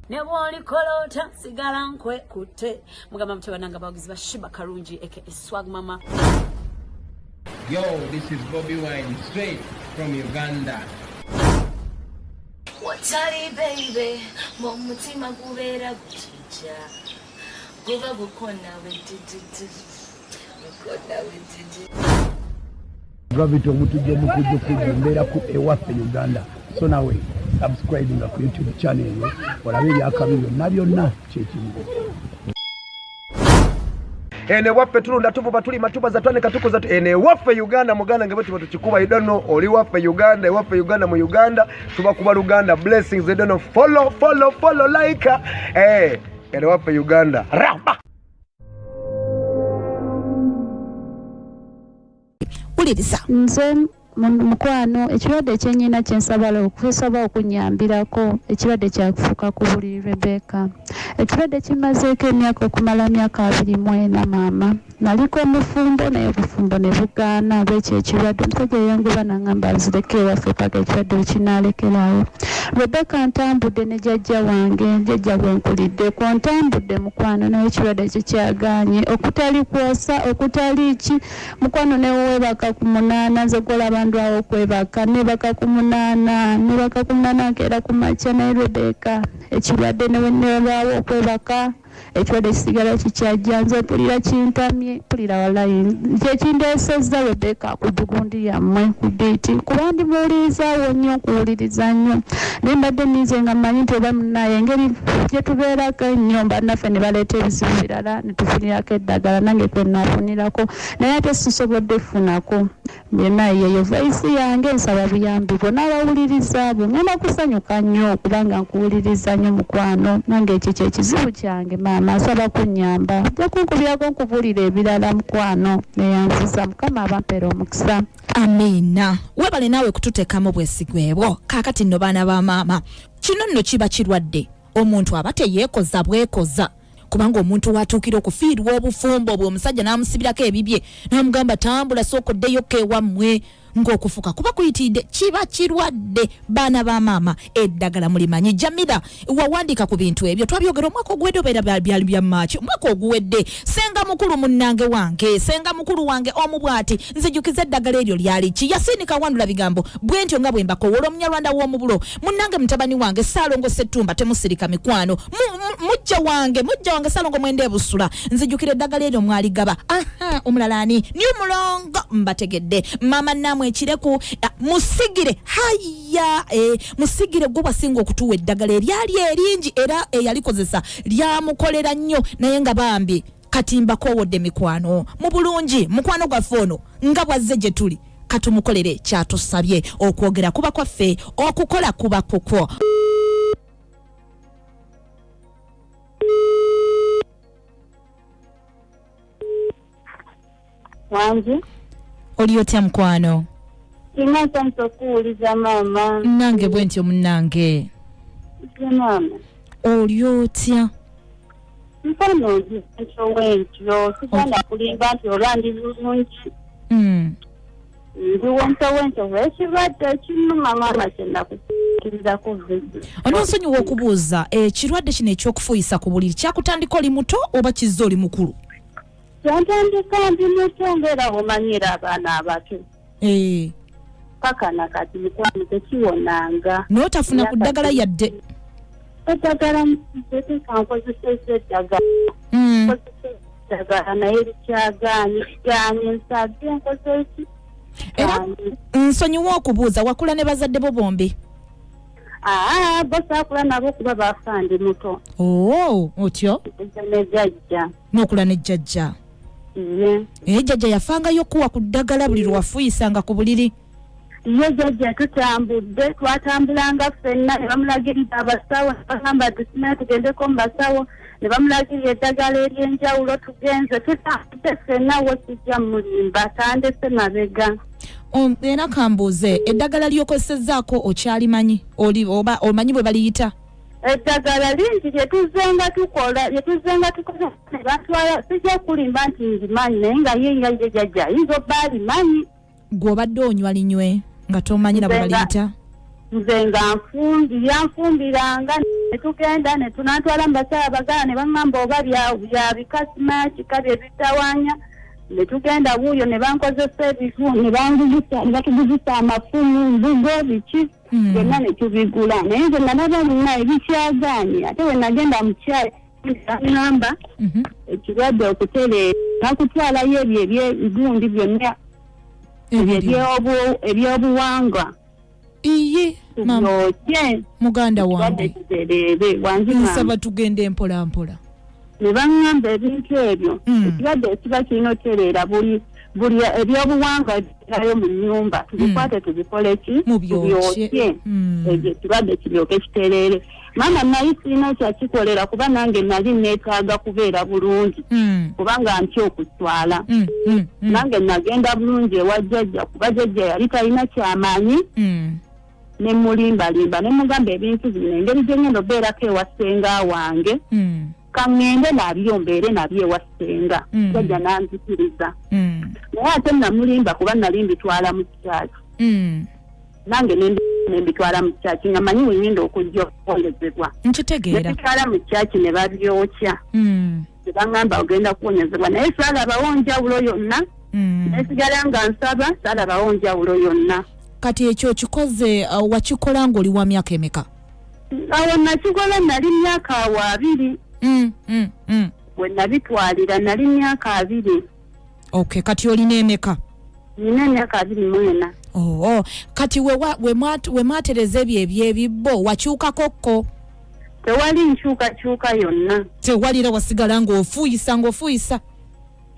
Nebwoli kolota sigala nkwe kute mugamba mtebananga bagizi bashiba karungi aka Swag Mama. Yo, this is Bobby Wine straight from Uganda. Watari baby, mumutima gubera gutija. Guva gukona wetiti. Gukona wetiti. Gravity omutuje mukuje kugombera ku ewaffe Uganda. So nawe subscribing ku YouTube channel yo olabe byakabiro nabyonna kyekimu. Ene waffe tulunda tuvuba tuli matuba za twane katuko za ene waffe Uganda muganda ngebe tuba tukikuba I don't know oli waffe Uganda waffe Uganda mu Uganda tuba kuba Uganda blessings I don't know follow like ene waffe Uganda ramba ulirisa nze mukwano ekirwadde kyenyina kyensabala okusaba okunyambirako ekirwadde kyakufuka ku buli Rebecca ekirwadde kimazeeko emyaka okumala myaka 24 maama naliko omufumbo naye obufumbo ne bugaana ab'ekyo ekirwadde omusajja yanguba nangamba nzireke ewaffe paka ekirwadde wekinaalekerawo Rebecca ntambudde ne jjajja wange jjajja bwenkulidde ko ntambudde mukwano naye ekirwadde kikyagaanye okutali kwosa okutali ki mukwano newebaka ku 8 nze golaba ndwawo kwebaka nebaka ku 8 nebaka ku 8 kera ku macha naye Rebecca ekirwadde newenelwawo okwebaka ekirwadde kisigala kikyajja nze pulira kintamye pulira walayi kyekindeesezza Rebecca ku bugundi yammwe ku gate kuba ndimuwulirizaawo nnyo okuwuliriza nnyo naye mbadde nize nga mmanyi nti oba munaye engeri gye tubeerako ennyo bannaffe ne baleeta ebizibu birala ne tufunirako eddagala nange kwe naafunirako naye ate sisobodde funako byonna yeyo voice yange nsaba buyambi bwonna abawuliriza abo ngenda kusanyuka nnyo okubanga nkuwuliriza nnyo mukwano nange ekyo kyekizibu kyange maama asaba kunnyamba ajja kunkubyako nkubulira ebirala mukwano neyanziza mukama abampeera omukisa amina webale naawe kututeekamu bwesigwebwo kaakati nno baana ba maama kino nno kiba kirwadde omuntu aba teyeekoza bwekoza kubanga omuntu watuukira okufiirwa obufumbo bwe omusajja n'amusibirako ebibye n'amugamba tambula sookoddeyo kewammwe ng'okufuka kuba kuyitidde kiba kirwadde baana ba maama eddagala mulimanyi Jamila wawandika ku bintu ebyo twabyogera omwaka oguwedde obeera byali bya Maachi omwaka oguwedde senga mukulu munnange wange senga mukulu wange omu bw'ati nzijukiza eddagala eryo lyali ki yasinika wandula bigambo bwentyo nga bwe mbakowola omunyarwanda w'omubulo munnange mutabani wange Saalongo Ssettumba temusirika mikwano mujja wange Saalongo Mwende Busula nzijukira eddagala eryo mwaligaba omulala ani ni mulongo mbategedde mama namwe ekireku musigire haya musigire gwe basinga okutuwa eddagala eryali eringi era eyalikozesa lyamukolera nnyo naye nga bambi katimba kowodde mikwano mu bulungi mukwano gwaffe ono nga bwazze gye tuli katumukolere kyatusabye okwogera kuba kwaffe okukola kuba kukwo wange oli otya mukwano Inasa nsokuuliza mama nange bwentyo munnange mama oli otya mfano ncho wentyo sigenda kulimba nti olwandi bulungi ndi wentyo wekirwadde kinuma mama kyenda kukiriza kuvidi onosonyiwa okubuuza ekirwadde kino ekyokufuuyisa ku buliri kyakutandika oli muto oba kizza oli mukulu kyantandika ndi muto ng'era omanyira abaana abato paka nakati mikwano tekiwonanga n'otafuna ku ddagala yadde eddagala nkozesa eddagala naye likyagaanye nsabye nkoze eki era nsonyiwa okubuuza wakula ne bazadde bo bombi bo saakula nabo kuba bafa ndi muto otyo ne jjajja n'okula ne jjajja jjajja yafangayo okuwa ku ddagala buli lwafuyisanga ku buliri ye jjajja tutambudde twatambulanga ffenna ne bamulagirira abasawo ne bagamba tusina tugendeko mu basawo ne bamulagirira eddagala ery'enjawulo tugenze tutambudde ffenna wesijja mulimba tandese mabega era kambuuze eddagala ly'okozesezzaako okyalimanyi oba omanyi bwe baliyita eddagala lingi lyetuzenga tukola ne batwala sijja kulimba nti nzimanyi naye nga ye jjajja ayinza obba alimanyi gw'obadde onywa linywe nga tomanyira bwe baliyita nze nga yanfumbiranga ne tugenda ne tunatwala mu basaabagala ne baŋŋamba oba bya bikasima kika bye bitawanya ne tugenda buuyo ne bankozesa ebifu ne batuguzisa amafumu mbugo biki byonna ne tubigula naye nze nga naba nina ebikyagaanye ate we nagenda mu kyayi baŋŋamba ekirwadde okutereera nakutwalayo ebyo ebyebigundi byonna ebyobuwangwa iye tubyokye muganda wange nsaba tugende mpola mpola ne baŋŋamba ebintu ebyo ekirwadde ekiba kirina otereera buli ebyobuwangwa ebirayo mu nnyumba tubikwate tubikole ki tubyokye ebyo ekirwadde kiryoke kitereere maama naye sirina kyakikolera kuba nange nali neetaaga kubeera bulungi kubanga ntya okutwala nange nagenda bulungi ewa jjajja kuba jjajja yali talina kyamanyi ne mulimbalimba ne mugamba ebintu bino engeri gye ngenda obeerako ewa ssenga wange kaŋŋende nabyo mbeere nabyo ewa ssenga jjajja nanzikiriza naye ate namulimba kuba nali mbitwala mu kikyaki nange nembitwala mu kyaki nga manyi wenyenda okujja okuwonyezebwa nebitwala mu kyaki ne babyokya ne baŋŋamba ogenda kuwonyezebwa naye saalabawo njawulo yonna nesigala nga nsaba saalabawo njawulo yonna. Kati ekyo kikoze wakikola ng'oli wa myaka emeka? Awo nakikola nali myaka 2. We nabitwalira nali myaka 2. Okay, kati olina emeka? Nina myaka 24. Oh, kati we mwatereza ebyo ebyebibbo wakyukakokko? Tewali nkyuka yonna. Tewalira wasigala ng'ofuuyisa?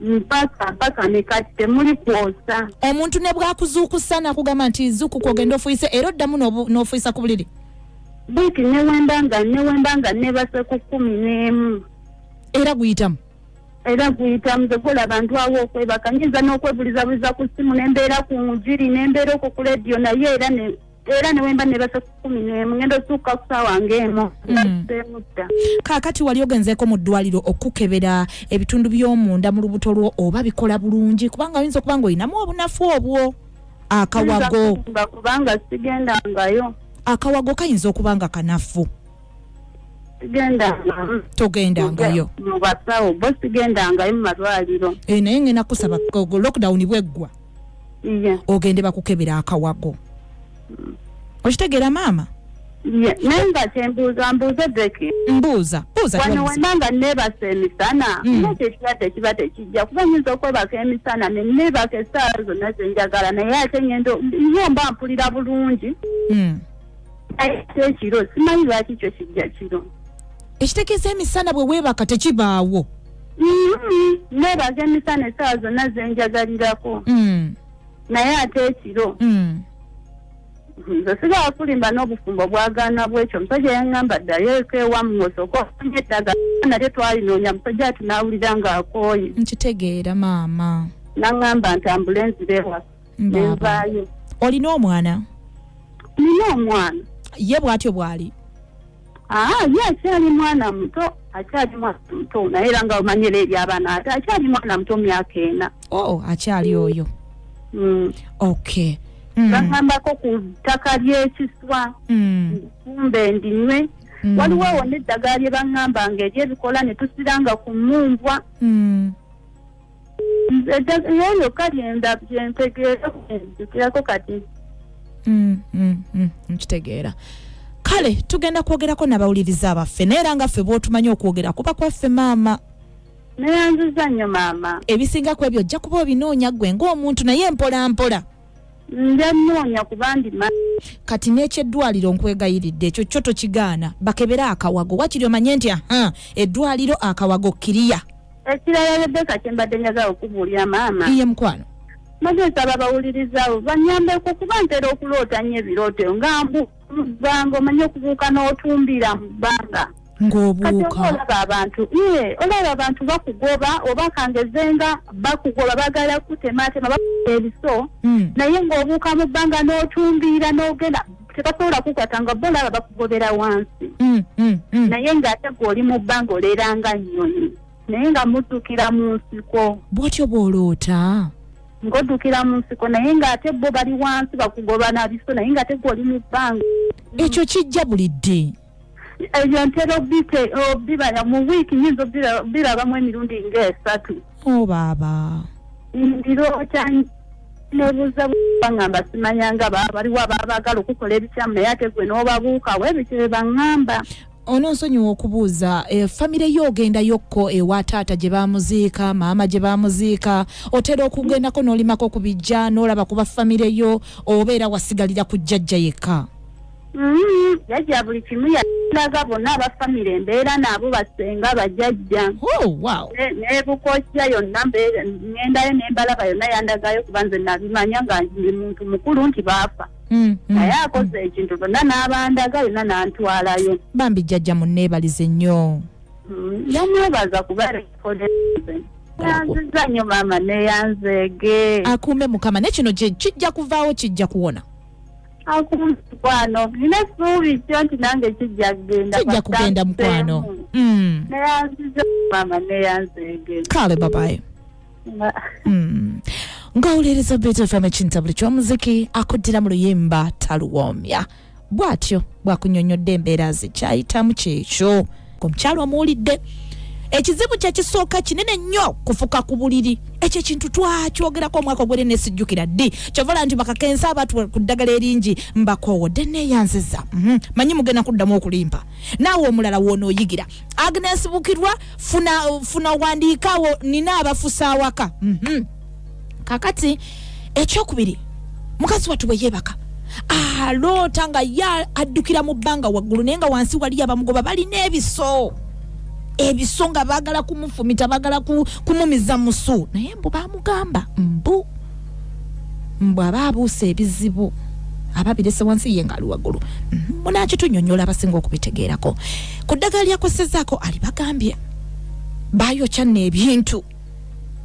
Mpaka ne kati temuli kwosa. Omuntu ne bwakuzuukusa nakugamba nti zuuku kwogenda ofuuyise era oddamu n'ofuuyisa ku buliri? Buuki newembanga nebase ku 11. Era guyitamu? Era guyitamu zekola abantu awo okwebaka nyinza n'okwebulizabuliza ku ssimu nembeera ku njiri nembeera okwo ku leediyo naye era newemba nebase ku 11 ngenda osuuka ku ssaawa ng'emu. Kaakati wali ogenzeeko mu ddwaliro okukebera ebitundu by'omunda mu lubuto lwo oba bikola bulungi kubanga oyinza okuba ng'olinamu obunafu obwo? Akawago kubanga sigendangayo. Akawago kayinza okuba nga kanafu. Togendangayo mu basawo bo sigendangayo mu malwaliro. Naye ngenda kusaba lockdown bweggwa ogende bakukebera akawago. Okitegeera maama? Naye nga kyembuuza Becky. Mbuuza. Wano wendanga neebasa emisana nakyo ekirwadde kiba tekijja kuba nyinza okwebaka emisana ne neebaka essaawa zonna zenjagala naye ate yo mba mpulira bulungi. Ate ekiro simanyi lwaki kyo kijja kiro. Ekitegeeza emisana bwe weebaka tekibaawo? Neebaka emisana essaawa zonna zenjagalirako naye ate ekiro nze sigala kulimba n'obufumbo bwagaana bwekyo. Omusajja yaŋŋamba ddayo eka ewammwe osooka ofunye eddagala nalyo twalinoonya musajja atunaawulira ng'akooye. Nkitegeera maama. Naŋŋamba nti ambulensi beewasa nenvaayo. Olina omwana? Nina omwana. Ye bw'atyo bw'ali? Ye akyali mwana muto naye era nga omanyira eri abaana ate akyali mwana muto myaka 4. Akyali oyo. Okay. Baŋŋambako ku ttaka ly'ekiswa kumbe ndinywe. Waliwo wonna eddagala lye baŋŋamba nga eryebikola ne tusiranga ku mmunvwa. Eyo kalyenda byentegeerako kati. Nkitegeera. Kale tugenda kwogerako n'abawuliriza abaffe naye era nga ffe bw'otumanyi okwogera kuba kwaffe maama. Neyanziza nnyo maama. Ebisinga ku ebyo ojja kuba obinoonya ggwe ng'omuntu naye mpola mpola. Ndannoonya kuba ndi kati n'ekyeddwaliro nkwegayiridde ekyo kyo tokigaana bakebere akawago wakiri omanye nti eddwaliro akawago kiriya. Ekirala Rebecca kye mbadde njagala okubuulira maama. Iye mukwano. Nsaba abawuliriza abo banyambeko kuba ntera okuloota nnyo ebirooto nga mbubbanga omanye okubuuka n'otumbira mu bbanga. Ng'obuuka. Olaba abantu bakugoba oba kangezenga bakugoba bagala kutematema bakuba ebiso naye ng'obuuka mu bbanga n'otumbira n'ogenda tebasobola kukwata nga bo olaba bakugobera wansi. Naye ng'ate gw'oli mu bbanga oleeranga nnyonyi naye nga muddukira mu nsiko. Bw'otyo bw'oloota? ngodukira mu nsiko naye ng'ate bo bali wansi bakugobana biso naye ng'ate gw'oli mu bbanga. Ekyo kijja bulidde. Ebyo ntera obibala mu wiiki nyinza obirabamu emirundi ng'esatu. Baaba. Ndirota nebuuza bangamba simanyanga baliwo abaagala okukola ebikyamu naye ate gwe n'obabuukawo ebyo bye baŋŋamba. Ononsonyiwa okubuuza famire yo ogendayokko ewa taata gye baamuziika maama gye baamuziika otera okugendako n'olimako ku bijja n'olaba kuba famire yo obeera wasigalira ku jjajja yekka? Jjajja buli kimu yalaga bonna abafamire embeera naabo basenga bajjajja. Wow. N'ebukojja yonna ngendayo n'embalaba yonna yandagayo kuba nze nabimanya nga ndi muntu mukulu nti baafa. Naye akoze ekintu bonna n'abandaga yonna n'antwalayo. Bambi jjajja munneebalize nnyo. Yamwebaza kuba rekodeze. Yanziza nnyo maama neyanzeege. Akuume Mukama ne kino gye kijja kuvaawo kijja kuwona. Mukwano nina essuubi kyo nti nange kijja kugenda mukwano. Neyanziza maama neyanzeege. Kale babaye. Ngawuliriza Bit FM ekintabuli ky'omuziki akuddira mu luyimba taluwoomya. Bw'atyo bw'akunnyonnyodde embeera zikyayitamu kyekyo. Omukyalo omuwulidde ekizibu kye kisooka kinene nnyo kufuka ku buliri. Ekyo ekintu twakyogerako omwaka ogwere nesijjukira ddi kyovola nti bakakensa abantu ku ddagala eringi mbakoowodde neeyanziza. Manyi mugenda kuddamu okulimpa naawe omulala woonooyigira. Agnes Bukirwa funa wandiikaawo nina abafusa awaka. Kakati ekyokubiri mukazi wattu bwe yeebaka aloota nga ye addukira mu bbanga waggulu naye nga wansi wali abamugoba balina ebiso nga baagala kumufumita baagala kumumiza musu naye mbu baamugamba mbu aba abuusa ebizibu ababirese wansi ye ngaali waggulu. Munaakitunyonnyola abasinga okubitegeerako. Ku ddagala lyakosezaako alibagambye baayokya n'ebintu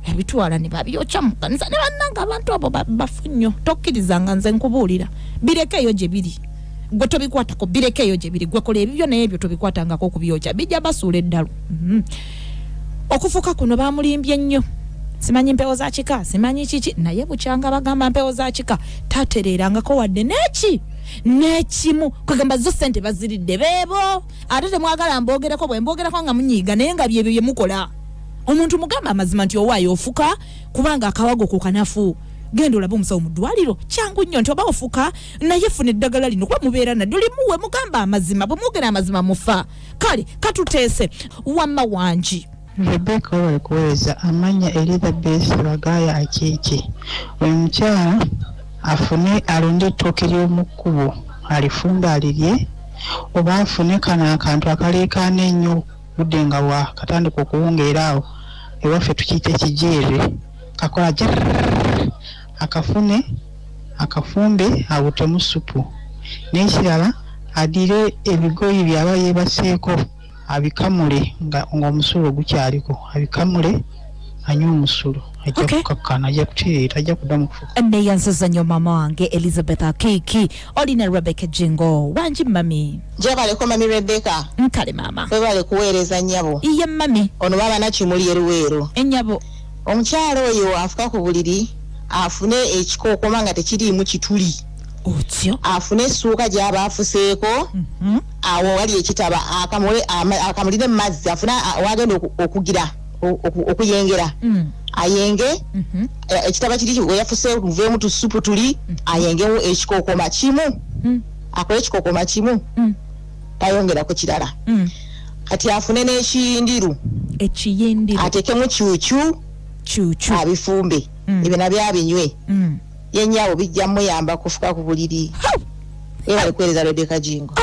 ebitwala ne babyokya mu kkanisa ne bannanga abantu abo bafu nnyo. Tokkirizanga nze nkubuulira birekeeyo gye biri. Gwe tobikwatako birekeeyo gye biri. Gwe kola ebibyo naye ebyo tobikwatangako okubyokya bijja basuula eddalu. Okufuka kuno baamulimbye nnyo. Simanyi mpewo za kika simanyi kiki naye bukyanga bagamba mpewo za kika tatereerangako wadde n'ekimu kwegamba zo ssente baziridde beebo ate temwagala mboogerako bwe mboogerako nga munyiiga naye nga byebyo bye mukola. Omuntu mugamba amazima nti owaayo ofuka kubanga akawago ku kanafu. Genda olabe omusawo mu ddwaliro kyangu nnyo nti oba ofuka naye funa eddagala lino kuba mubeera nadyo limuwe mugamba amazima bwe mwogera amazima mufa. Kale katuteese wamma wangi. Rebecca wali kuweereza amanya Elizabeth Bagaya Akiiki. Oyo mukyala afune alonde ettooke ly'omu kkubo alifumbe alirye oba afune kano akantu akaleekaana ennyo budde nga bwa katandika okuwungeera awo ewaffe tukiyita ekijeere kakola akafune akafumbe awutemu supu n'ekirala adire ebigoyi byaba yeebaseeko abikamule ng'omusulo gukyaliko abikamule anywa omusulo ajja kukakkana ajja kutereera ajja kuddamu kufuka. Neeyanziza nnyo maama wange Elizabeth Akiiki. Olina Rebecca Jingo wangi mami. Jabaleko mami Rebecca. Kale maama. Webale kuweereza nnyabo. Iye mami. Ono baba Nakimuli Eruweero. Ennyabo. Omukyalo oyo afuka ku buliri afune ekikookoma nga tekiriimu kituli. Otyo. Afune essuuka gy'aba afuseeko. Awo wali ekitaba akamulire mu mazzi afune wagenda okugira okuyengera. Ayenge ekitaba kiri we yafuse muveemu tusupu tuli ayengewo ekikookoma kimu. Akole ekikookoma kimu. Tayongera ku kirala. Kati afune n'ekindiru. Ekiyindiru. Atekemu cuucu. Abifumbe. Ebyo nabyo abinywe. Yennyabo bijja muyamba kufuka ku buliri. Era alikuweereza Rebecca Jingo.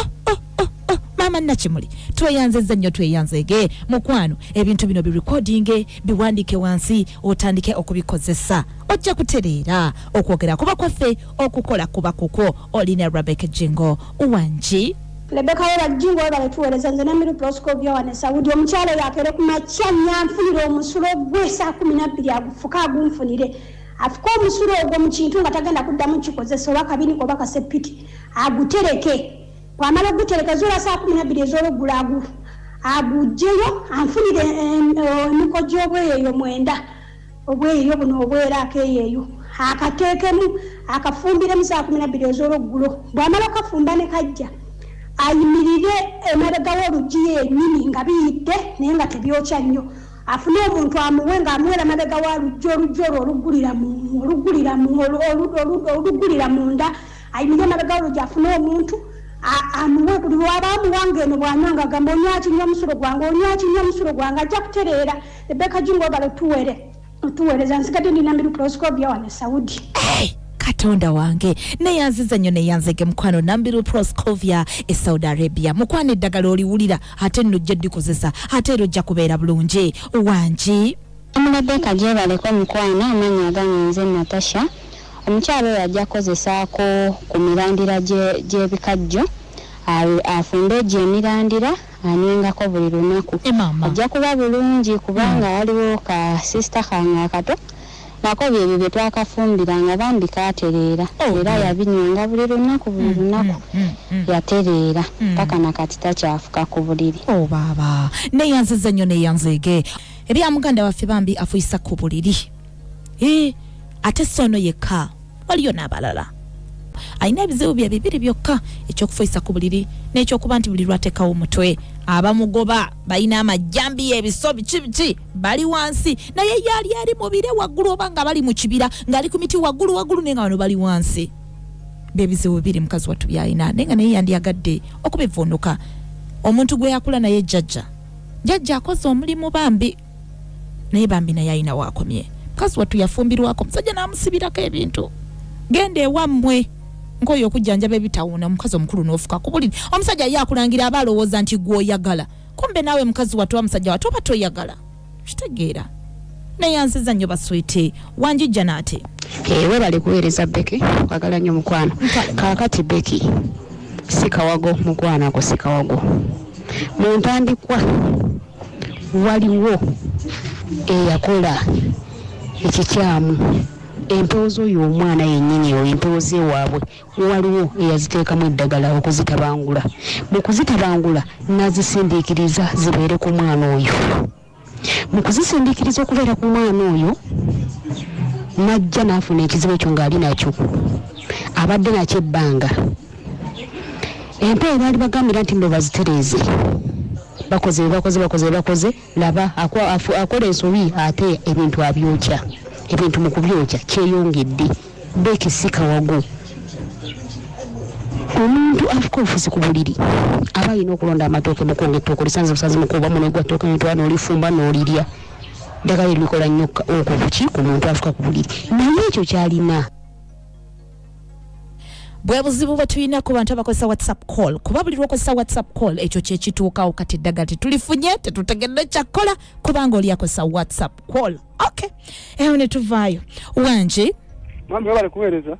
Maama Nakimuli tweyanzezza nnyo tweyanzege mukwano ebintu bino birekodinge biwandike wansi otandike okubikozesa ojja kutereera okwogera kuba kwaffe okukola kuba kuko. Olina Rebecca Jingo wangi. Rebecca Jingo webale tuweereza nze Namiru Proscovia wane Saudi omukyalo yakere ku makya nyanfunire omusulo gwe saa 12 agufuka agunfunire afuka omusulo ogwo mu kintu nga tagenda kuddamu kikozesa oba kabini oba kasepiti agutereke wamala gutereka zola saa 12 ez'olugula agugyeyo anfunire emikojo obweyeyo mwenda obweyeyo buno obwerako eyeyo akateekemu akafumbiremu saa 12 ez'olweggulo bw'amala okafumba ne kajja ayimirire emabega w'oluggi yennyini nga biyidde naye nga tebyokya nnyo afune omuntu amuwe ng'amuwera mabega wa luggi oluggi olwo oluggulira munda ayimirire emabega w'oluggi afune omuntu amuwe buli lwabaamuwanga eno bw'anywanga agamba onywakinywa omusulo gwange ajja kutereera Rebecca Jingo obala otuweereza nsigadde ndina Miru Proscovia wane Saudi. Katonda wange neyanziza nnyo neyanzege mukwano Nambiru Proscovia Saudi Arabia mukwano eddagala oliwulira ate nno ojja ddikozesa ate era ojja kubeera bulungi wangi Rebecca gyebaleko mukwano amanya aganyi nze Natasha omukyalo oyo ajja kukozesaako ku mirandira gy'ebikajjo afunde gyemirandira anengako buli lunaku ajja kuba bulungi kubanga waliwo ka sister kange akato nako byebyo bye twakafumbiranga bambi kaatereera era yabinywanga buli lunaku yatereera paka nakati takyafuka ku buliri baaba neyanziza nnyo neyanzege ebya muganda waffe bambi afuyisa ku buliri ate sono yekka waliyo n'abalala alina ebizibu bye bibiri byokka ekyokufuyisa ku buliri n'ekyokuba nti buli lwateekawo omutwe abamugoba balina amajjambi ebisobi kibiki bali wansi naye yali ali mubire waggulu oba nga bali mu kibira ng'ali ku miti waggulu naye nga bano bali wansi byebizibu bibiri mukazi wattu byalina naye nga naye yandiyagadde okubivvuunuka omuntu gwe yakula naye jjajja akoze omulimu bambi naye bambi naye alina waakomye mukazi wattu yafumbirwako omusajja n'amusibirako ebintu genda ewammwe ngoyo okujjanjaba ebitawuna mukazi omukulu n'ofuka ku buliri omusajja ye akulangira aba alowooza nti gw'oyagala kumbe naawe mukazi wattu wa musajja wattu oba toyagala kitegeera neyanziza nnyo baswiti wanjijja n'ate bali kuweereza Beki kwagala nnyo mukwano kaakati Beki sikawago mukwano ako sikawago mu ntandikwa waliwo eyakola ekikyamu empoozo y'omwana yennyini oyo empoozo ewaabwe waliwo eyaziteekamu eddagala okuzitabangula mu kuzitabangula nazisindiikiriza zibeere ku mwana oyo mu kuzisindiikiriza okubeera ku mwana oyo najja n'afuna ekizibu ekyo ng'ali nakyo abadde nakyo ebbanga empeera baali bagambira nti ndo bazitereeze bakoze laba akola ensobi ate ebintu abyokya ebintu mu kubyokya kyeyongedde Beki sikawago omuntu afuka ofusi ku buliri aba alina okulonda amatooke mukonga ettooke lisanze busazi mukuba munegwa ttooke nitwana olifumba n'olirya ddagala erikola nnyo okubuki ku muntu afuka ku buliri naye ekyo kyalina bwe buzibu bwe tulina ku bantu abakozesa WhatsApp call kuba buli lw'okozesa WhatsApp call ekyo kyekituukawo kati eddagala tetulifunye tetutegedde kyakola kubanga oli akozesa WhatsApp call okay eyo ne tuvaayo wangi mambe bali kuweereza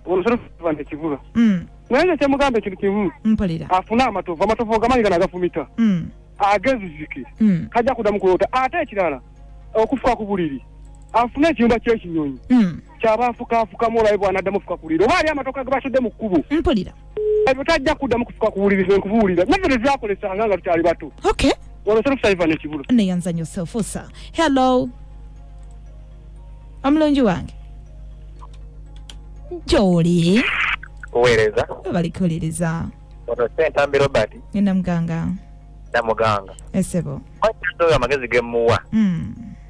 omusoro kuvanda ekibula naye kyemugamba ekintu kimu mpalira afuna amatovu ogamanyiga nagafumita ageziziki kajja kuddamu kulota ate ekirala okufuka ku buliri afune ekiyumba ky'ekinyonyi kyaba afukafukamu olabe bw'anaddamu ofuka ku buliri oba ali amatoka gebasodde mu kkubo mpulira ebyo tajja kuddamu kufuka ku buliri nkubuulira naffe tezyakolesanga nga tukyali bato okay olosere kusaiva nekibulo neyanza nnyo selfusa hello omulungi wange gy'oli kuweereza balikuwuliriza ono Ssentambi Robert namuganga esebo oyo amagezi gemuwa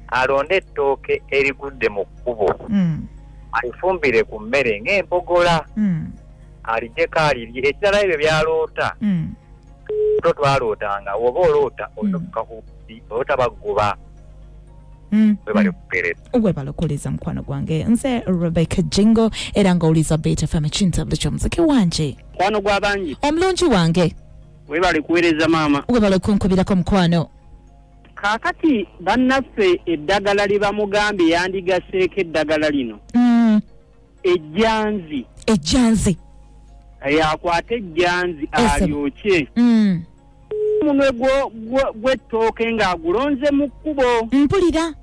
alonde ettooke erigudde mu kkubo alifumbire ku mmere ng'empogola alijjeko alirye ekirala ebyo byaloota to twalootanga oba oloota osoboka oloota baggoba webali kupereza webalokoleza mukwano gwange nze Rebecca Jingo era ng'oliza Beta FM ekintabula ky'omuziki wanje mukwano gw'abangi omulungi wange webali kuweereza maama webali kunkubirako mukwano kaakati bannaffe eddagala lye bamugambye yandigaseeko eddagala lino ejjanzi yakwata ejjanzi alyokye omunwe gw'ettooke ng'agulonze mu kkubo mpulira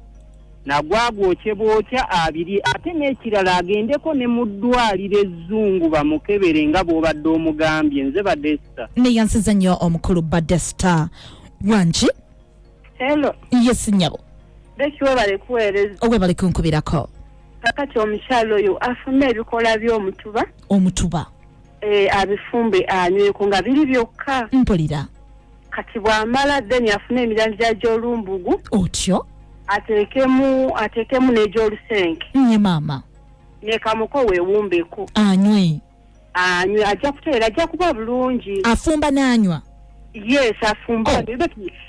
nagwagwokye bwokya abiri ate n'ekirala agendeko ne mu ddwaliro ezzungu bamukebere nga bw'obadde omugambye nze Badesta neyansiza nnyo omukulu Badesta wangi hello yes nyabo Beki webale kuweereza webale kunkubirako kakati omukyalo oyo afune ebikola by'omutuba. Omutuba. Abifumbe anyweko nga biri byokka. Mpulira. Kati bw'amala then afune emirandira gy'olumbugu. Otyo. Ateekemu n'egy'olusenke. Nye mama. Ne kamuko weewumbeko. Anywe. Ajja kuteera ajja kuba bulungi. Afumba n'anywa. Yes, afumba.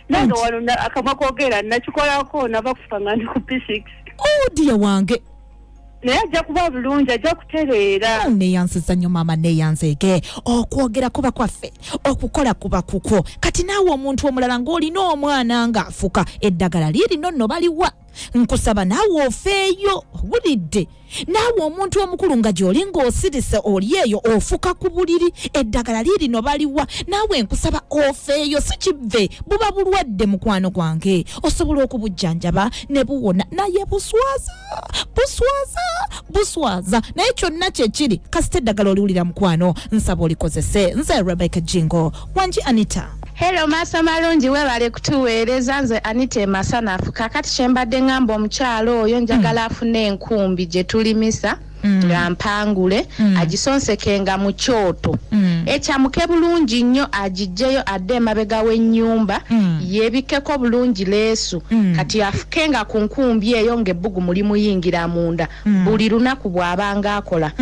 Nange wano akamwa koogera nakikolako nava kufa nga ndi ku P6. Oh dear wange. Naye ajja kuba bulungi, ajja kutereera. Neyansiza nnyo maama neyanzeege. Okwogera kuba kwaffe, okukola kuba kukwo. Kati naawe omuntu omulala ng'olina omwana ng'afuka eddagala lirino nno baliwa. Nkusaba naawe ofeeyo owulidde. Naawe omuntu omukulu nga gy'oli ng'osirise oli eyo ofuka ku buliri eddagala lirino baliwa. Naawe nkusaba ofeeyo si kivve buba bulwadde mukwano gwange. Osobola okubujjanjaba ne buwona naye buswaza naye kyonna kyekiri kasita eddagala oliwulira mukwano nsaba olikozese. Nze Rebecca Jingo Wanji Anita. Hello maasa malungi webale kutuweereza nze Anita Masanafu kakati kyembadde ngamba omukyalo oyo njagala afune enkumbi gye tulimisa nga mpangule agisonsekenga mu kyoto ekyamuke bulungi nnyo agijjeyo adde emabega w'ennyumba yeebikeko bulungi leesu kati afukenga ku nkumbi eyo ng'ebbugu mulimuyingira munda buli lunaku bw'abanga akola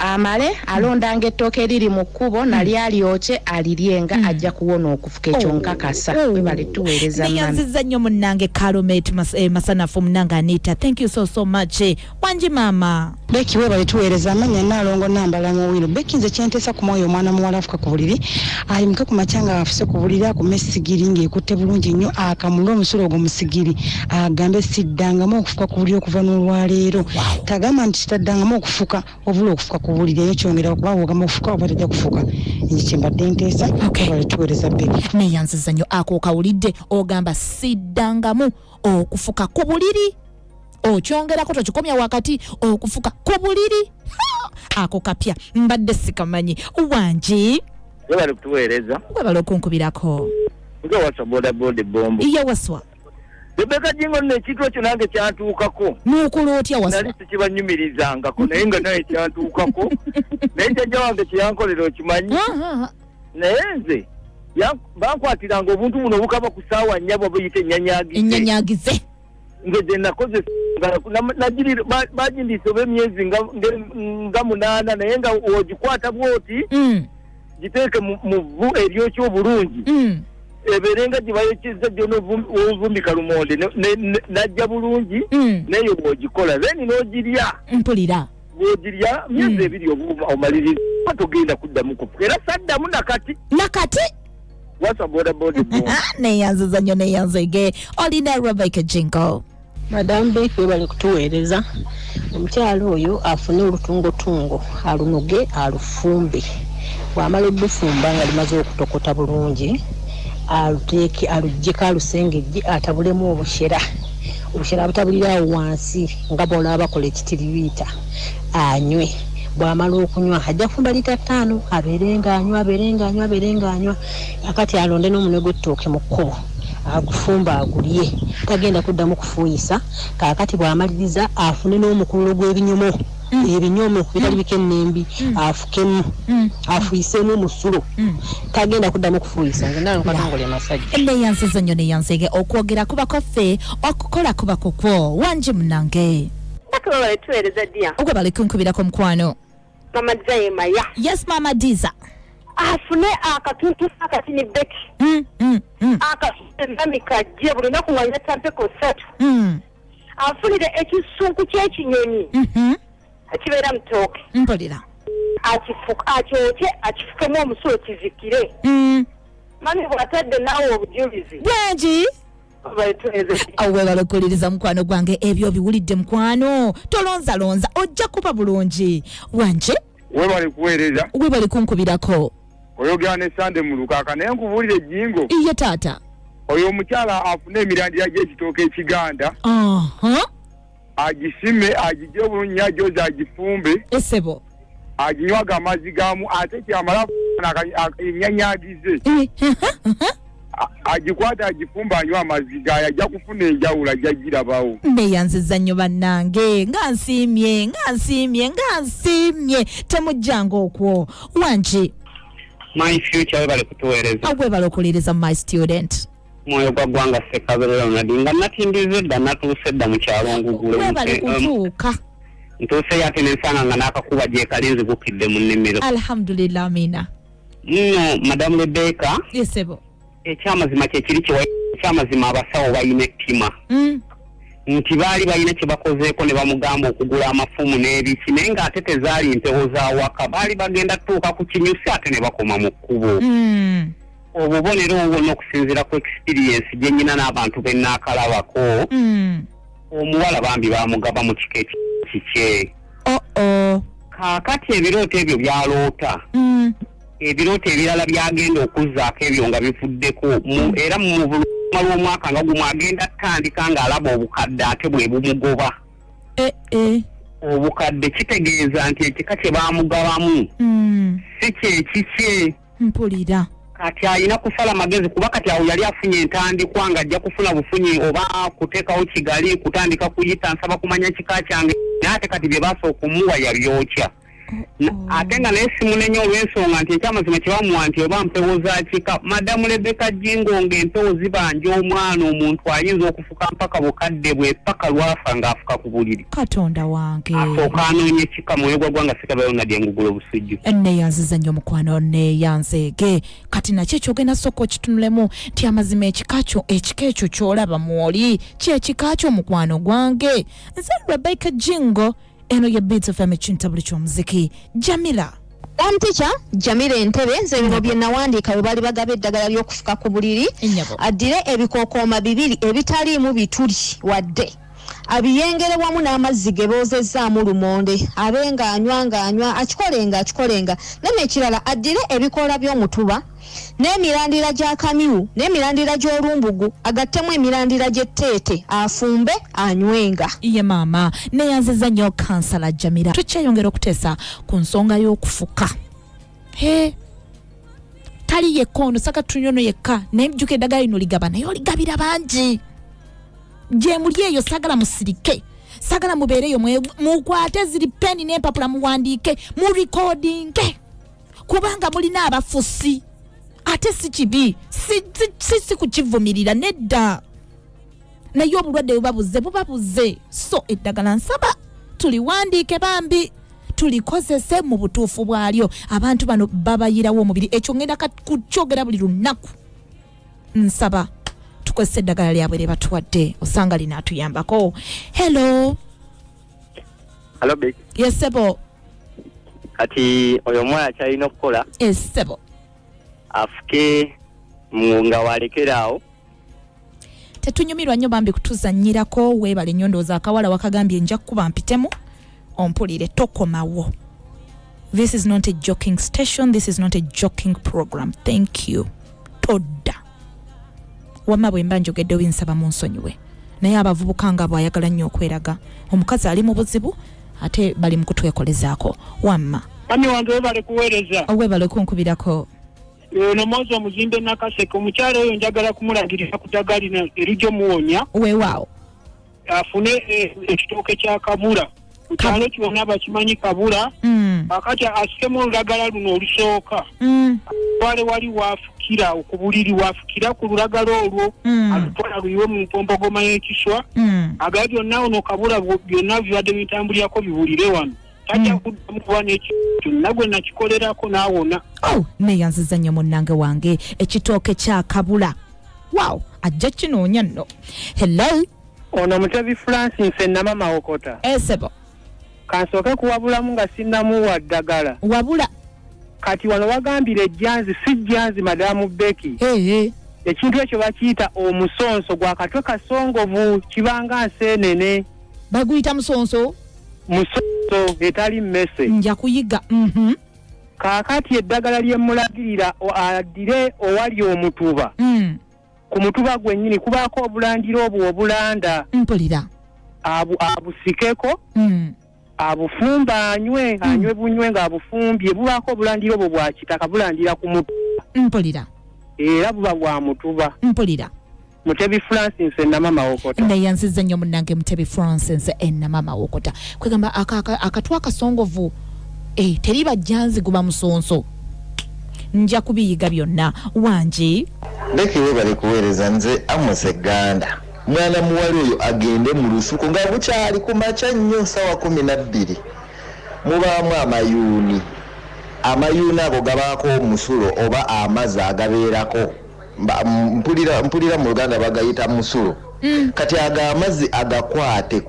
amale alondanga ettooke eriri mu kkubo nali alyokye aliryenga ajja kuwona okufuka ekyo nkakasa webale tuweereza neyanziza nnyo munnange Kalumet Masanafu munnange Anita. Thank you so much. Wanji mama Beki webale tuweereza amanya nalongo nambala mu wino Beki nze kyentesa ku mwoyo omwana muwala afuka ku buliri ayimuke ku makyanga afuse ku buliri akume sigiri ng'ekutte bulungi nnyo akamule omusulo ogwo musigiri agambe siddangamu okufuka ku buliri okuva n'olwaleero tagamba nti kitaddangamu okufuka obula okufuka ku buliri eyo kyongera okuba wogama okufuka oba tajja kufuka enji kyembadde nteesa webale tuweereza Beki neyanziza nnyo ako kawulidde ogamba siddangamu okufuka ku buliri okyongerako tokikomya wakati okufuka ku buliri ako kapya mbadde sikamanyi. Wanji webale kutuweereza webale okunkubirako nga wasa boda bombo iye waswa Rebecca Jingo nno ekintu ekyo nange kyantuukako n'okola otya waswa nali sikibanyumirizangako naye nga naye kyantuukako naye jjajja wange kyeyankolera okimanyi naye nze bankwatiranga obuntu buno obukaba ku ssaawa 4 bwe buyita ennyanyagize nze gye nakozesa bagindiisa oba emyezi nga 8 naye nga ogikwata bwoti giteeke mu vvu eryokya obulungi ebeerenga gye bayokyeza gyona ovumbika lumonde najja bulungi naye bw'ogikola then n'ogirya mpulira bw'ogirya myezi 2 omaliriza togenda kuddamu kufuka era saddamu nakati wasa boda neyanziza nnyo neyanzege olina Rebecca Jingo. Madam Beki webale kutuweereza omukyalo oyo afune olutungotungo alunoge alufumbe bw'amala oddufumba nga limaze okutokota bulungi aluteeke aluggyeko alusengejje atabulemu obushera butabulirawo wansi nga bw'olaba bakola ekitiribiita anywe bw'amala okunywa ajja kufumba lita 5 abeerenga anywa akati alonde n'omunwe gw'ettooke mu kkubo agufumba agulye tagenda kuddamu kufuuyisa kakati bw'amaliriza afune n'omukululo gw'ebinyomo ebinyomo bitali bikennembi afukemu afuyiseemu omusulo tagenda kuddamu kufuuyisa nze ndala nkatongole masajja neyanziza nnyo neyanzege okwogera kuba kwaffe okukola kuba kukwo. Wanji munange Webale tuweereza Dia ogwe bale kunkubirako mukwano Mama Diza yemaya. Yes Mama Diza afune akatuntu akati ni Beki akasembami kajje buli naku nga netampeko 3 afunire ekisunku ky'ekinyonyi akibeera mutooke mpulira akyokye akifukemu omusulo kizikire mami bw'atadde naawe obujulizi bwengi webale okuwuliriza mukwano gwange ebyo biwulidde mukwano tolonzalonza ojja kuba bulungi. Wanje webale kuweereza webale kunkubirako oyogera ne Sande mu Lukaaka naye nkubuulire Jingo iye taata oyo omukyala afune emirandira gy'ekitooke ekiganda agisime agijje obulungi agyoza agifumbe esebo aginywaga amazzi gaamu ate kyamala ennyanyagize agikwata agifumba anywa amazzi gayo ajja kufuna enjawulo ajja girabawo. Neyanziza nnyo bannange nga nsiimye temujjanga okwo wangi My future webale kutuweereza. Webale okuliiriza my student. Mwoyo gwa gwanga Ssekabero Nadinga natindize dda natuuse dda mu kyalo Ngugule. Webale kutuuka. Ntuuse yate n'ensanga nga n'akakuba gye kalinzi gukidde mu nnimiro. Alhamdulillah amina. Nno Madam Rebecca. Yesebo. Ekyamazima kye kiri ekyamazima abasawo balina ettima. Nti baali balina kye bakozeeko ne bamugamba okugula amafumu n'ebiki naye ng'ate tezaali mpewo za waka baali bagenda tuuka ku kinyusi ate ne bakoma mu kkubo. Obubonero obwonna okusinziira ku experience gye nnyina n'abantu be nnaakalabako. Omuwala bambi baamugaba mu kika kike. Kaakati ebirooto ebyo byaloota. Ebirooto ebirala byagenda okuzzaako ebyo nga bivuddeko era mu buluma lw'omwaka nga gumwagenda atandika ng'alaba obukadde ate bwe bumugoba. Obukadde kitegeeza nti ekika kye baamugabamu si kyekikye. Mpulira. Kati alina kusala magezi kuba kati awo yali afunye entandikwa nga ajja kufuna bufunyi oba kuteekawo kigali kutandika kuyita nsaba kumanya kika kyange naate kati bye basooka okumuwa yabyokya. Ate nga naye simunenya olw'ensonga nti ekyamazima kye bamuwa nti oba mpewo za kika Madamu Rebecca Jingo ng'empewo zibanja omwana omuntu ayinza okufuka mpaka bukadde bwe paka lwafa ng'afuka ku buliri. Katonda wange. Asooka anoonye kika mwoyo gwa gwanga Ssekabero Nadia Ngugule obusujju. Neyanziza nnyo mukwano neyanzeege kati nakyo ekyogenda sooka okitunulemu nti amazima ekika ekyo ky'olaba mwoli kyekika kyo mukwano gwange. Nze Rebecca Jingo eno ye Beats FM ekintabuli ky'omuziki Jamila. Omuticha Jamila Entebe nze bino bye nawandiika bwe bali bagaba eddagala ly'okufuka ku buliri addire ebikookooma 2 ebitaliimu bituli wadde abiyengere wamu n'amazzi ge boozezzaamu lumonde abe ng'anywa akikolenga n'ekirala addire ebikoola by'omutuba n'emirandira gya kamyu n'emirandira gy'olumbugu agattemu emirandira gy'etteete afumbe anywenga. Ye maama neyanziza nnyo kansala Jamila tukyeyongera okuteesa ku nsonga y'okufuka. Tali yekka ono saka tunyono yekka n'ebijjuko eddagala lino ligaba naye oligabira bangi. Gye muli eyo sagala musirike sagala mubeereyo mukwate ziri peni n'empapula muwandiike mu recordinge kubanga mulina abafusi ate si kibi si kukivumirira nedda naye obulwadde bubabuze so eddagala nsaba tuliwandiike bambi tulikozese mu butuufu bwalyo abantu bano babayirawo omubiri ekyo ngenda kukyogera buli lunaku nsaba tukozese eddagala lyabwe lye batuwadde osanga linaatuyambako. Hello Big. Yes sebo. Kati oyo mwana kyalina okukola sebo afuke nga walekeraawo. Tetunyumirwa nnyo bambi kutuzannyirako weebale nnyo ndowooza akawala wakagambye nja kuba mpitemu ompulire tokomawo. This is not a joking station, this is not a joking program. Thank you. Todda wamma bwe mba njogedde winsaba mu nsonyiwe naye abavubuka nga bw'ayagala nnyo okweraga omukazi ali mu buzibu ate bali mu kutwekolezaako wamma Mami wange webale kuweereza. Webale kunkubirako. Ono Mozo Omuzimbe Nakaseke omukyalo oyo njagala kumulagirira ku ddagala erijjo muwonya. Weewaawo. Afune ekitooke kya kabula. Ku kyalo kyonna bakimanyi kabula. Akati asikemu olulagala luno olusooka. Wale wali waafukira okubuliri waafukira ku lulagala olwo alutwala luyiwe mu mpombogoma y'ekiswa. Agala byonna ono kabula byonna bibadde bitambulirako bibulire wano. Tajja kuddamu kuba n'ekintu nagwe nakikolerako n'awona. Neyanziza nnyo munnange wange ekitooke kya kabula. Wow, ajja kinoonya nno. Hello. Ono Mutebi Francis Ennamama Okota. Sebo. Kansooke kuwabulamu nga sinnamuwa ddagala. Wabula. Kati wano wagambire ejjanzi si jjanzi Madamu Becky. Ekintu ekyo bakiyita omusonso gwa katwe kasongovu kibanga nseenene. Baguyita musonso? Musonso etali mmese. Nja kuyiga. Kaakati eddagala lye mulagirira addire owali omutuba. Ku mutuba gwennyini kubaako obulandiro obwo obulanda. Mpulira. Abusikeko. Abufumba anywe bunywe nga abufumbye bubaako obulandiro obwo bwa kitaka bulandira ku mutuba. Mpulira. era buba bwa mutuba. Mpulira. Mutebi Francis Namama Wokota. Neyanziza nnyo munnange Mutebi Francis Namama Wokota. Kwegamba akatwa akasongovu teriba janzi guba musonso. Nja kubiyiga byonna wanji. Beki we bali kuweereza nze Amoseganda. Mwana muwali oyo agende mu lusuku nga bukyali ku makya nnyo sawa 12. Mubaamu amayuuni ago gabaako omusulo oba amazzi agabeerako. Mpulira mu Luganda bagayita musulo. Kati aga amazzi agakwate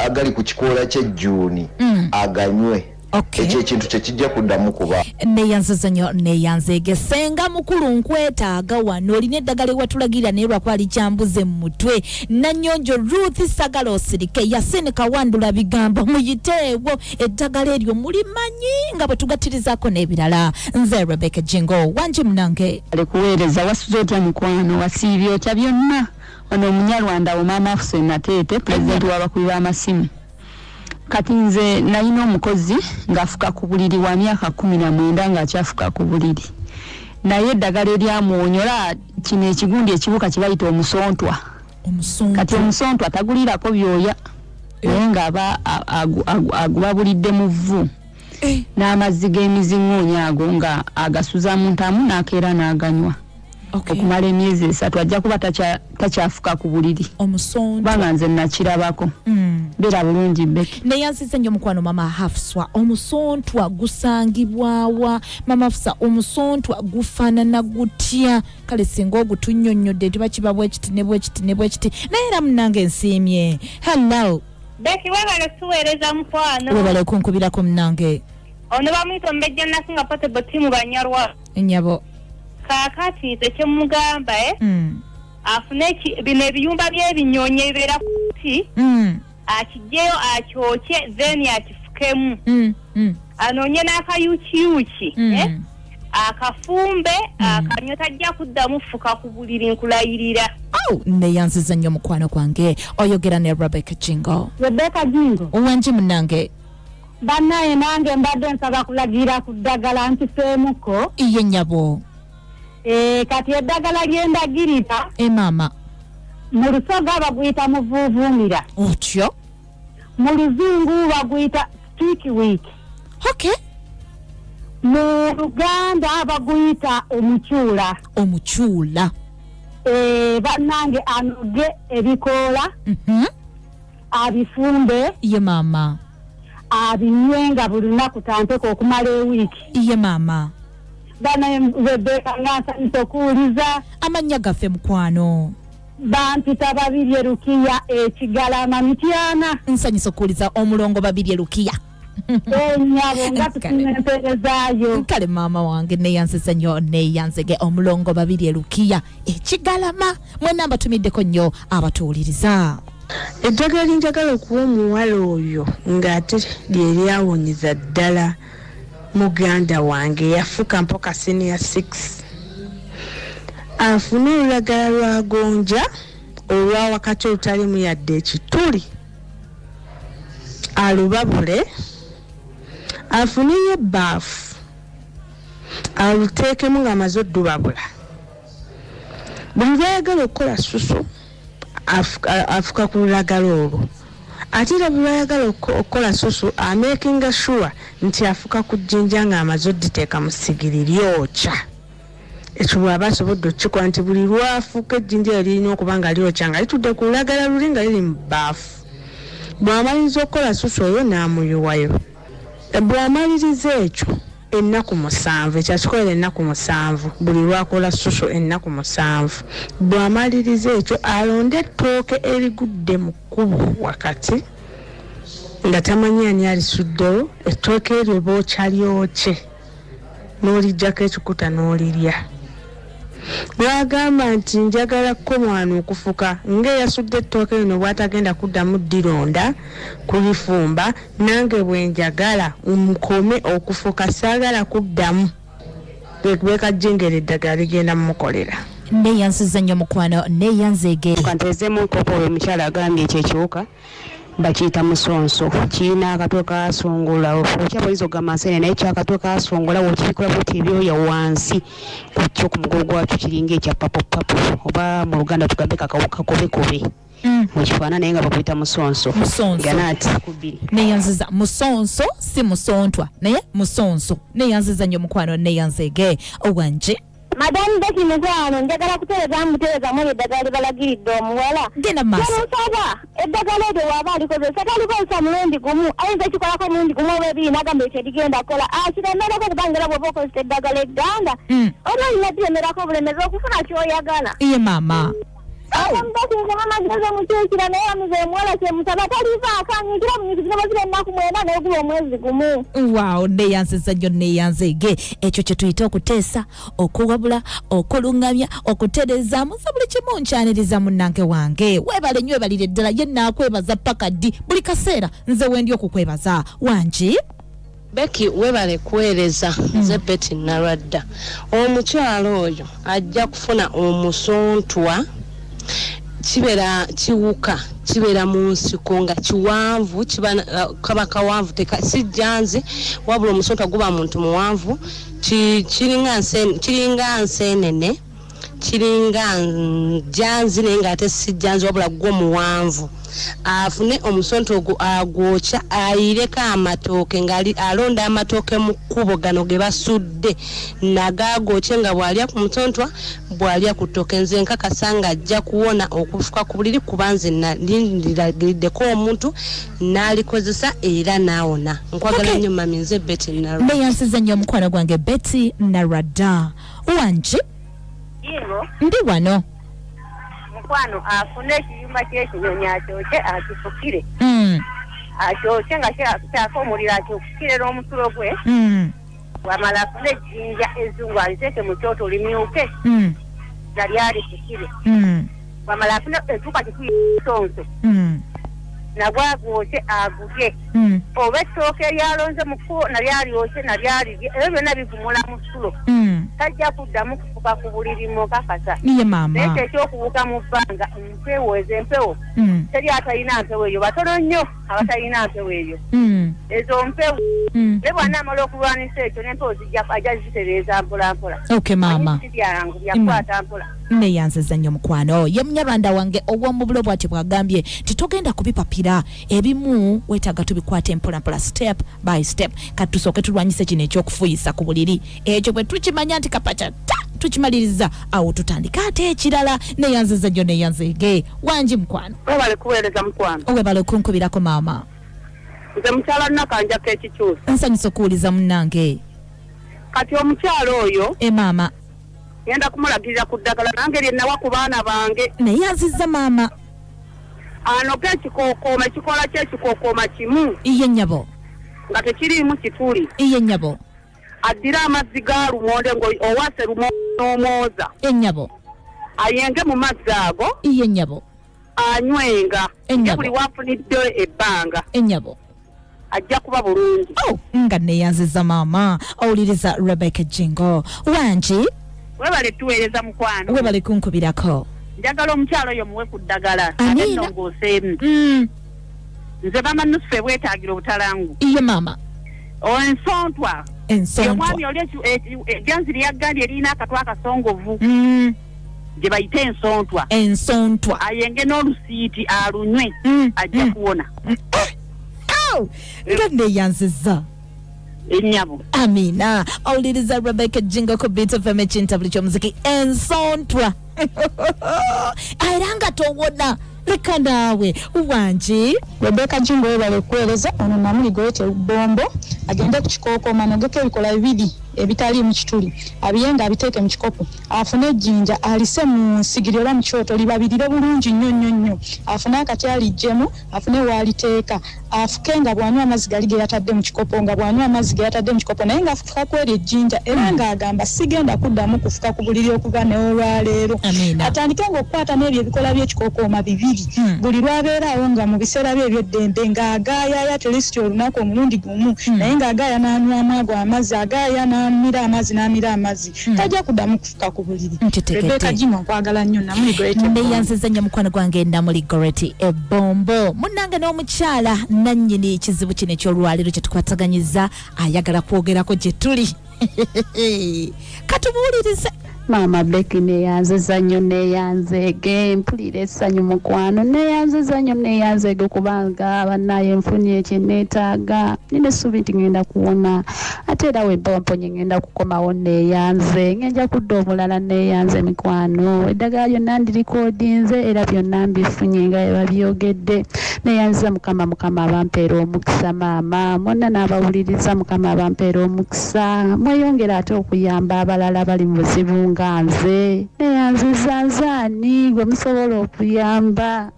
agali ku kikoola ky'ejjuuni aganywe. Ekyo ekintu kye kijja kuddamu kuba. Neyanziza nnyo neyanzege senga mukulu nkwetaaga wano olina eddagala ewatulagira naye lwakwali kyambuze mu mutwe. Nanyonjo Ruth Sagala Osirike Yasini Kawandula bigambo muyiteewo eddagala eryo mulimanyi nga bwe tugattirizaako n'ebirala. Nze Rebecca Jingo wanji munange. Alikuweereza wasuze otya mukwano wasiibye otya byonna. Ono Omunyarwanda Omama Hussein Natete pulezidenti w'abakubi b'amasimu. Kati nze nalina omukozi ng'afuka ku buliri wa myaka 19 ng'akyafuka ku buliri. Naye eddagala eryamuwonyola kino ekigundi ekibuka kye bayita omusontwa. Kati omusontwa tagulirako byoya naye ng'aba agubabulidde mu vvu. N'amazzi g'emiziŋŋoonya ago nga agasuza mu ntamu n'akeera n'aganywa. Okumala emyezi 3 ajja kuba takyafuka ku buliri. Omusontwa banga nze nakirabako. Bera bulungi Beki. Neyanziza nnyo mukwano Mama Hafswa. Omusontwa gusangibwawa Mama Hafsa omusontwa gufaanana gutya? Kale singa ogutunnyonnyodde tubakiba bwekiti ne bwekiti ne bwekiti naye era munnange nsiimye. Hello Beki webale tuweereza mukwano. Webale kunkubirako munnange. Ono bamuyita Ombejja Nasinga Portable Team Banyarwa. Ennyabo. Kaakati tekyemugamba afune bino ebiyumba by'ebinyonyi ebibeera kuti akijjeyo akyokye then akifukemu anoonye n'akayuukiyuuki akafumbe akanywa tajja kuddamu fuka ku buliri nkulayirira. Neyanziza nnyo mukwano gwange oyogera ne Rebecca Jingo. Rebecca Jingo wanji munnange. Bannaye nange mbadde nsaba kulagira ku ddagala ntiseemuko. Iye nnyabo. Kati eddagala lyendagirira mama mu Lusoga baguyita muvuuvumira. Otyo. Mu Luzungu baguyita stick week. Okay. Mu Luganda baguyita omukyula. Omukyula. Bannange anoge ebikoola abifumbe ye mama abinywenga buli lunaku tanteko okumala ewiiki. Ye mama bana Rebecca ngasa ntokuuliza amannya gaffe mukwano. Bampita Babirye Lukiya Ekigalama Mityana. Nsanyisa okuuliza omulongo Babirye Lukiya. Nyabo nga tukuneperezaayo. Kale mama wange neyanziza nnyo neyanzege omulongo Babirye Lukiya Ekigalama. Mwenna mbatumiddeko nnyo abatuwuliriza. Eddagala linjagala okuwa omuwala oyo ng'ate lye lyawonyeza ddala muganda wange yafuka mpoka senior 6 afune olulagala lwa gonja olwa wakati olutalimu yadde ekituli alubabule afune ebbaafu aluteekemu ng'amaze oddubabula buli lwayagala okukola susu afuka ku lulagala olwo ate era bwe lwayagala okukola susu amakinga sure nti afuka ku jjinja ng'amaze odditeeka mu sigiri lyokya. Ekyo bw'aba asobodde okukikola nti buli lwafuuka ejjinja erina okuba nga lyokya nga litudde ku lulagala luli nga liri mu bbaafu. Bw'amaliriza okukola susu oyo n'amuyuwayo. Bw'amaliriza ekyo ennaku 7 ekyakikolera ennaku 7 buli lwakola susu ennaku 7 bw'amaliriza ekyo alonde ettooke erigudde mu kkubo wakati nga tamanyi ani alisuddewo ettooke eryo bookya lyokye n'olijjako ekikuta n'olirya. Bw'agamba nti njagala ko mwana okufuka ng'eyasudde ettooke lino bw'atagenda kuddamu ddironda kulifumba nange bwe njagala nkome okufuka saagala kuddamu Rebecca Jingo eddagala ligenda mumukolera. Neyanziza nnyo mukwano neyanzege. Kantezeemu nkopo omukyala agambye ekyo ekiwuka bakiyita musonso kirina akatwe kasongola okyapoliza ogamba nseenene naye kyakatwe kasongola wokibikola buti ebyoya wansi ku kyo ku mugogo gwakyo kiringa ekya papo oba mu Luganda tugambe kakobekobe mukifaana naye nga bakuyita musonso ganaati kubiri neyanziza musonso si musontwa naye musonso neyanziza nnyo mukwano neyanzege owanje Madame Becky Mugwano njagala kutereza mu eddagala balagiridde omuwala genda maaso musaba eddagala eryo waaba alikozesa talikozesa mulundi gumu ayinza ekikolako mulundi gumu oba ebiri n'agamba ekyo edigenda kola kiremerako okubangira bw'oba okozesa eddagala egganda oba olina dyemerako obulemezi okufuna kyoyagala iye maama Mbakuzanga mageza mukyukira naye amuze omuwala kyemusaba talivaako anyikira munyikizina bazira ennaku mwenda n'ogula omwezi gumu. Wow, neyanziza nnyo neyanzege ekyo kye tuyita okuteesa okuwabula okulungamya okuterezaamu nsa buli kimu nkyaniriza munnange wange weebale nnyo weebalire ddala ye naakwebaza paka ddi buli kaseera nze wendi okukwebaza wangi Becky webale kuweereza nze Betty Naradda omukyalo oyo ajja kufuna omusontwa kibera kiwuka kibera mu nsiko nga kiwanvu kaba kawanvu sijjanzi wabula omusontwa guba muntu muwanvu kiringa nseenene kiringa janzi naye ng'ate sijjanzi wabula gwo muwanvu afune omusonto ogwo agwokya ayireko amatooke alonda amatooke mu kkubo gano ge basudde nagagokye nga bw'alya ku musontwa bw'alya ku ttooke nze nkakasa nga ajja kuwona okufuka ku buliri kuba nze nalindiriddeko omuntu n'alikozesa era n'awona nkwagala nnyo mami nze Betty Naradda neyansiza nnyo omukwano gwange Betty Naradda wangi ndi wano mukwano afune ekiyumba ky'ekinyonyi akyokye akifukire akyokye nga kyaka omuliro akyofukire n'omusulo gwe wamala afune ejjinja ezzungu aliteeke mu kyoto limyuke nga lyalifukire wamala afune etuuka kituyisonso nagwo agwokye agulye oba ettooke eryalonze mu kkubo nalyalyoke nalyalirye ebyo byonna bivumula mu ssulo tajja kuddamu kufuka ku buliri mukakasa naye ekyokubuuka mu bbanga empewo ezo empewo teri atalina mpewo eyo batono nnyo abatalina mpewo eyo ezo mpewo ne bwana amala okulwanisa ekyo n'empewo ajja zitereeza mpolampola sibyangu byakwata mpola neyanziza nnyo mukwano ye munyarwanda wange ow'omubulo bw'ati bw'agambye titogenda kubipapira ebimu weetaaga tubikwate mpolampola step by step kati tusooke tulwanyise kino ekyokufuuyisa ku buliri ekyo bwe tukimanya nti kapaca tukimaliriza awo tutandika ate ekirala neyanziza nnyo neyanzege wangi mukwano webale kuweereza mukwano owebale okunkubirako maama nze mukyala nakanjako ekikyusa nsanyusa okuwuliza munnange kati omukyalo oyo maama yenda kumulagirira ku ddagala nange lyennawa ku baana bange neyanziza maama anoga ekikookooma ekikola ky'ekikookooma kimu iye nnyabo nga tekiriimu kituli iye nnyabo addira amazzi ga lumonde ng'owase lumonde n'omwoza ennyabo ayenge mu mazzi ago iye nnyabo anywenga ye buli wafunidde ebbanga ennyabo ajja kuba bulungi nga neyanziza maama owuliriza Rebecca Jingo wangi webale tuweereza mukwano webale kunkubirako njagala omukyalo oyo muwe ku ddagala ate ennongooseemu nze mama nusufe bwetaagira obutalangu iye maama ensontwa omwami oli ejjanzi lyaggandi erina akatwa akasongovu gye bayita ensontwa ayenge n'olusiiti alunywe ajja kuwona nga neyanziza ennyabo amina owuliriza Rebecca Jingo ku Beat FM ekintabuli ky'omuziki ensontwa era nga towona leka naawe wangi Rebecca Jingo webale kuweereza ono namuli goyete bombo agende ku kikookooma nogeko ebikola bibiri ebitali mu kituli abiyenga abiteeke mu kikopo afune ejjinja alise mu nsigiri oba mu kyoto libabirire bulungi nnyo afune akati alijjemu afune waaliteeka afuke nga bw'anywa amazzi gali ge yatadde mu kikopo nga bw'anywa amazzi ge yatadde mu kikopo naye ng'afuka ku eryo ejjinja era ng'agamba sigenda kuddamu kufuka ku buliri okuva n'olwaleero atandike ng'okukwata n'ebyo ebikola by'ekikookooma bibiri buli lwabeeraawo nga mu biseera bye eby'eddembe ng'agaayaaya telisiti olunaku omulundi gumu naye ng'agaaya n'anywamu ago amazzi agaaya n'amira amazzi tajja kuddamu kufuka ku buliri. Rebecca Jimo nkwagala nnyo namuli Goreti. Neyanziza nnyo mukwano gwange namuli Goreti Ebombo. Munnange n'omukyala nannyini kizibu kino eky'olwaliro kye tukwataganyiza ayagala kwogerako gye tuli. Katubuulirize. Mama Becky neyanziza nnyo neyanzeege mpulira essanyu mukwano neyanziza nnyo neyanzeege kubanga bannaye nfunye ekyeneetaaga nina essuubi nti ngenda kuwona ate era webba wamponye ngenda kukomawo neyanze ngenja kudda omulala neyanze mikwano eddagala lyonna ndirikoodinze era byonna mbifunye nga bwe babyogedde neyanziza mukama abampeera omukisa maama mwonna n'abawuliriza mukama abampeera omukisa mweyongera ate okuyamba abalala bali mu buzibu nga nze neyanziza nzaani gwe musobola okuyamba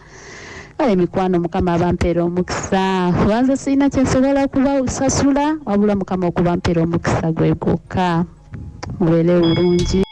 ale mikwano mukama abampeera omukisa kubanza sirina kyensobola kubasasula wabula mukama okubampeera omukisa gwe gwokka mubeere bulungi.